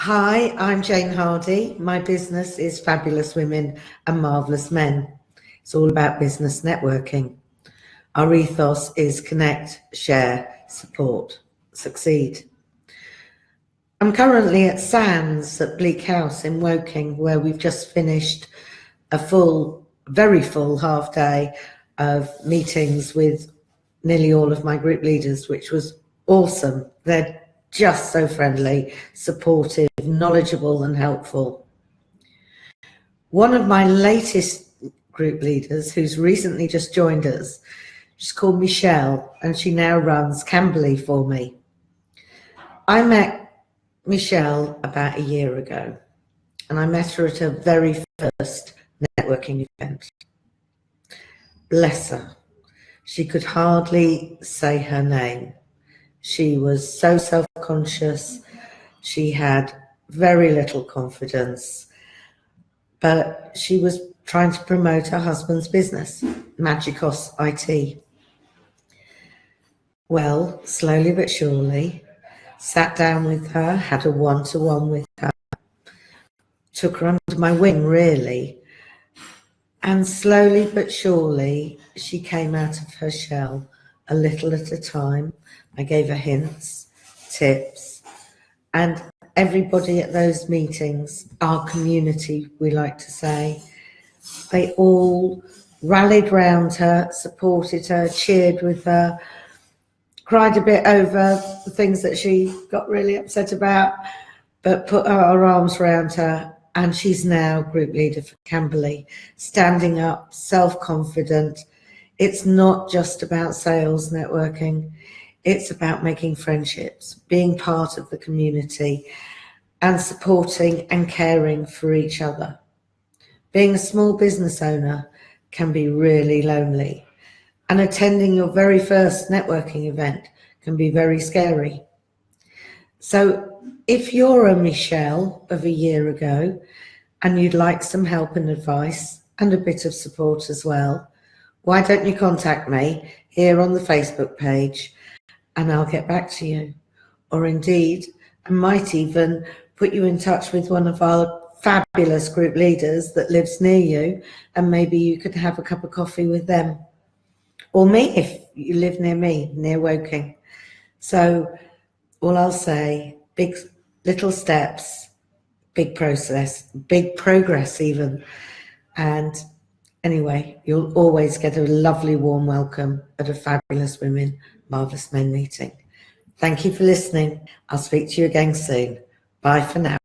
Hi, I'm Jane Hardy. My business is Fabulous Women and Marvellous Men. It's all about business networking. Our ethos is connect, share, support, succeed. I'm currently at Sands at Bleak House in Woking, where we've just finished a very full half day of meetings with nearly all of my group leaders, which was awesome. They're just so friendly, supportive, knowledgeable and helpful. One of my latest group leaders, who's recently just joined us, she's called Michelle, and she now runs Camberley for me. I met Michelle about a year ago, and I met her at her very first networking event. Bless her. She could hardly say her name. She was so self-conscious. She had very little confidence, but she was trying to promote her husband's business, Magicos IT. Well, slowly but surely, sat down with her, had a one-to-one with her, took her under my wing, really. And slowly but surely, she came out of her shell a little at a time. I gave her hints, tips, and everybody at those meetings, our community, we like to say, they all rallied round her, supported her, cheered with her, cried a bit over the things that she got really upset about, but put our arms around her. And she's now group leader for Camberley, standing up, self-confident. It's not just about sales networking. It's about making friendships, being part of the community and supporting and caring for each other. Being a small business owner can be really lonely, and attending your very first networking event can be very scary. So if you're a Michelle of a year ago and you'd like some help and advice and a bit of support as well, why don't you contact me here on the Facebook page and I'll get back to you. Or indeed, I might even put you in touch with one of our fabulous group leaders that lives near you, and maybe you could have a cup of coffee with them. Or me, if you live near me, near Woking. So all I'll say, big little steps, big process, big progress even. And anyway, you'll always get a lovely warm welcome at a Fabulous Women, Marvellous Men meeting. Thank you for listening. I'll speak to you again soon. Bye for now.